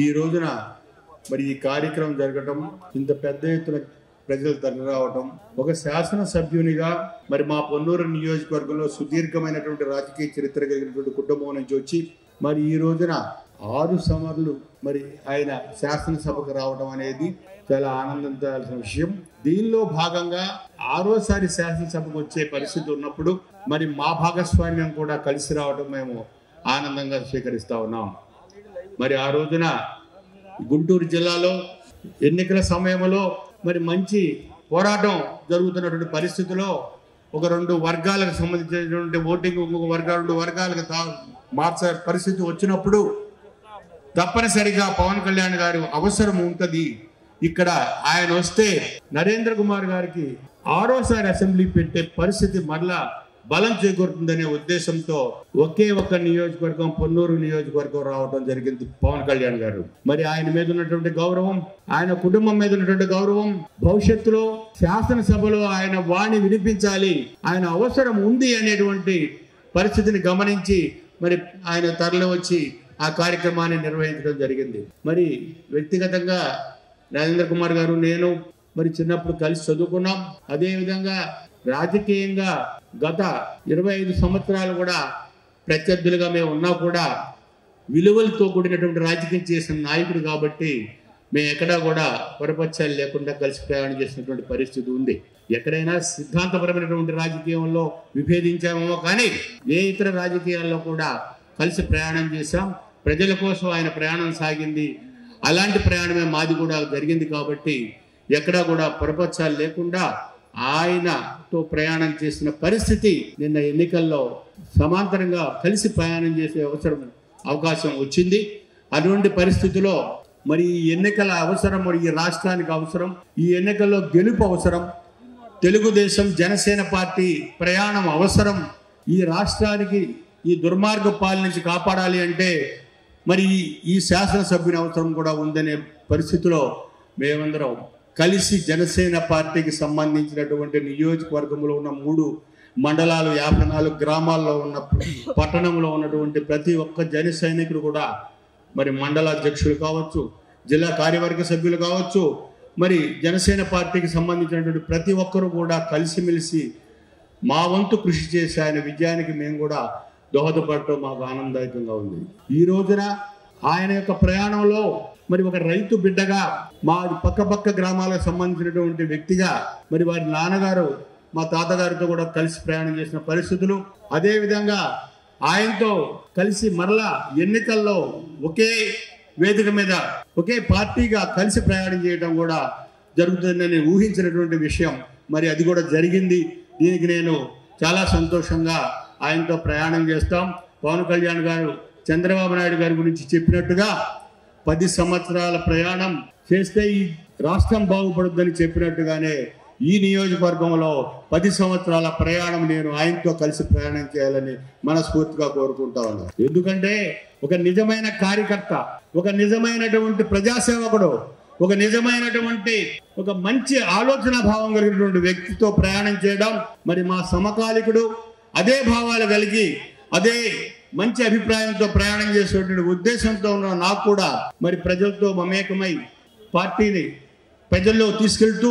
ఈ రోజున మరి ఈ కార్యక్రమం జరగటం, ఇంత పెద్ద ఎత్తున ప్రజలు తరలి రావటం, ఒక శాసనసభ్యునిగా మరి మా పొన్నూరు నియోజకవర్గంలో సుదీర్ఘమైనటువంటి రాజకీయ చరిత్ర కలిగినటువంటి కుటుంబం నుంచి వచ్చి మరి ఈ రోజున 6 సమ్మర్లు మరి ఆయన శాసనసభకు రావడం అనేది చాలా ఆనందించాల్సిన విషయం. దీనిలో భాగంగా 6వసారి శాసనసభకు వచ్చే పరిస్థితి ఉన్నప్పుడు మరి మా భాగస్వామ్యం కూడా కలిసి రావడం మేము ఆనందంగా స్వీకరిస్తా ఉన్నాం. మరి ఆ రోజున గుంటూరు జిల్లాలో ఎన్నికల సమయంలో మరి మంచి పోరాటం జరుగుతున్నటువంటి పరిస్థితిలో ఒక 2 వర్గాలకు సంబంధించినటువంటి ఓటింగ్ ఇంకొక 2 వర్గాలకు మార్చే పరిస్థితి వచ్చినప్పుడు తప్పనిసరిగా పవన్ కళ్యాణ్ గారు అవసరం ఉంటుంది. ఇక్కడ ఆయన వస్తే నరేంద్ర కుమార్ గారికి 6వసారి అసెంబ్లీ పెట్టే పరిస్థితి మరలా బలం చేకూరుతుందనే ఉద్దేశంతో ఒకే ఒక్క నియోజకవర్గం, పొన్నూరు నియోజకవర్గం రావడం జరిగింది పవన్ కళ్యాణ్ గారు. మరి ఆయన మీద ఉన్నటువంటి గౌరవం, ఆయన కుటుంబం మీద ఉన్నటువంటి గౌరవం, భవిష్యత్తులో శాసనసభలో ఆయన వాణి వినిపించాలి, ఆయన అవసరం ఉంది అనేటువంటి పరిస్థితిని గమనించి మరి ఆయన తరలి వచ్చి ఆ కార్యక్రమాన్ని నిర్వహించడం జరిగింది. మరి వ్యక్తిగతంగా నరేంద్ర కుమార్ గారు, నేను మరి చిన్నప్పుడు కలిసి చదువుకున్నాం. అదేవిధంగా రాజకీయంగా గత 25 సంవత్సరాలు కూడా ప్రత్యర్థులుగా మేము ఉన్నా కూడా విలువలతో కూడినటువంటి రాజకీయం చేసిన నాయకుడు కాబట్టి మేము ఎక్కడా కూడా పొరపక్షాలు లేకుండా కలిసి ప్రయాణం చేసినటువంటి పరిస్థితి ఉంది. ఎక్కడైనా సిద్ధాంతపరమైనటువంటి రాజకీయంలో విభేదించామేమో కానీ ఏ ఇతర రాజకీయాల్లో కూడా కలిసి ప్రయాణం చేశాం. ప్రజల కోసం ఆయన ప్రయాణం సాగింది. అలాంటి ప్రయాణమే మాది కూడా జరిగింది కాబట్టి ఎక్కడా కూడా పొరపక్షాలు లేకుండా ఆయనతో ప్రయాణం చేసిన పరిస్థితి నిన్న ఎన్నికల్లో సమాంతరంగా కలిసి ప్రయాణం చేసే అవకాశం వచ్చింది. అటువంటి పరిస్థితిలో మరి ఈ ఎన్నికల అవసరం, మరి ఈ రాష్ట్రానికి అవసరం, ఈ ఎన్నికల్లో గెలుపు అవసరం, తెలుగుదేశం జనసేన పార్టీ ప్రయాణం అవసరం. ఈ రాష్ట్రానికి ఈ దుర్మార్గ పాలన నుంచి కాపాడాలి అంటే మరి ఈ శాసనసభ్యుని అవసరం కూడా ఉందనే పరిస్థితిలో మేమందరం కలిసి జనసేన పార్టీకి సంబంధించినటువంటి నియోజకవర్గంలో ఉన్న 3 మండలాలు, 54 గ్రామాల్లో ఉన్న పట్టణంలో ఉన్నటువంటి ప్రతి ఒక్క జన సైనికుడు కూడా మరి మండల అధ్యక్షులు కావచ్చు, జిల్లా కార్యవర్గ సభ్యులు కావచ్చు, మరి జనసేన పార్టీకి సంబంధించినటువంటి ప్రతి ఒక్కరూ కూడా కలిసిమెలిసి మా వంతు కృషి చేసి ఆయన విజయానికి మేము కూడా దోహదపడటం మాకు ఆనందదాయకంగా ఉంది. ఈ రోజున ఆయన యొక్క ప్రయాణంలో మరి ఒక రైతు బిడ్డగా, మా పక్క గ్రామాలకు సంబంధించినటువంటి వ్యక్తిగా, మరి వారి నాన్నగారు మా తాతగారితో కూడా కలిసి ప్రయాణం చేసిన పరిస్థితులు, అదేవిధంగా ఆయనతో కలిసి మరలా ఎన్నికల్లో ఒకే వేదిక మీద ఒకే పార్టీగా కలిసి ప్రయాణం చేయడం కూడా జరుగుతుందని ఊహించినటువంటి విషయం. మరి అది కూడా జరిగింది. దీనికి నేను చాలా సంతోషంగా ఆయనతో ప్రయాణం చేస్తాం. పవన్ కళ్యాణ్ గారు చంద్రబాబు నాయుడు గారి గురించి చెప్పినట్టుగా 10 సంవత్సరాల ప్రయాణం చేస్తే ఈ రాష్ట్రం బాగుపడుద్దని చెప్పినట్టుగానే ఈ నియోజకవర్గంలో 10 సంవత్సరాల ప్రయాణం నేను ఆయనతో కలిసి ప్రయాణం చేయాలని మనస్ఫూర్తిగా కోరుకుంటా ఉన్నాను. ఎందుకంటే ఒక నిజమైన కార్యకర్త, ఒక నిజమైనటువంటి ప్రజాసేవకుడు, ఒక నిజమైనటువంటి ఒక మంచి ఆలోచన భావం కలిగినటువంటి వ్యక్తితో ప్రయాణం చేయడం, మరి మా సమకాలికుడు అదే భావాలు కలిగి అదే మంచి అభిప్రాయంతో ప్రయాణం చేసేటువంటి ఉద్దేశంతో ఉన్న నాకు కూడా మరి ప్రజలతో మమేకమై పార్టీని ప్రజల్లో తీసుకెళ్తూ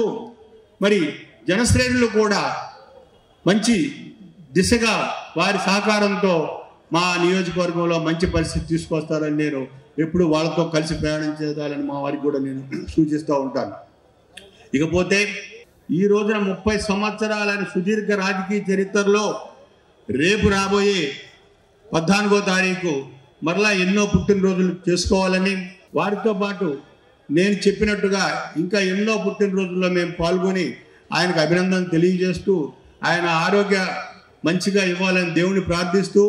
మరి జనశ్రేణులు కూడా మంచి దిశగా వారి సహకారంతో మా నియోజకవర్గంలో మంచి పరిస్థితి తీసుకొస్తారని నేను ఎప్పుడు వాళ్ళతో కలిసి ప్రయాణం చేయాలని మా వారికి కూడా నేను సూచిస్తూ ఉంటాను. ఇకపోతే ఈ రోజున 30 సంవత్సరాలని సుదీర్ఘ రాజకీయ చరిత్రలో రేపు రాబోయే 14వ తారీఖు మరలా ఎన్నో పుట్టినరోజులు చేసుకోవాలని, వారితో పాటు నేను చెప్పినట్టుగా ఇంకా ఎన్నో పుట్టినరోజుల్లో మేము పాల్గొని ఆయనకు అభినందన తెలియజేస్తూ ఆయన ఆరోగ్య మంచిగా ఇవ్వాలని దేవుని ప్రార్థిస్తూ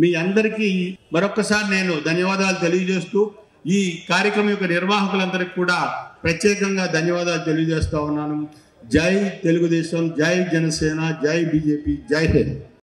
మీ అందరికీ మరొక్కసారి నేను ధన్యవాదాలు తెలియజేస్తూ ఈ కార్యక్రమం యొక్క నిర్వాహకులందరికీ కూడా ప్రత్యేకంగా ధన్యవాదాలు తెలియజేస్తా ఉన్నాను. జై తెలుగుదేశం, జై జనసేన, జై బీజేపీ, జై హింద్.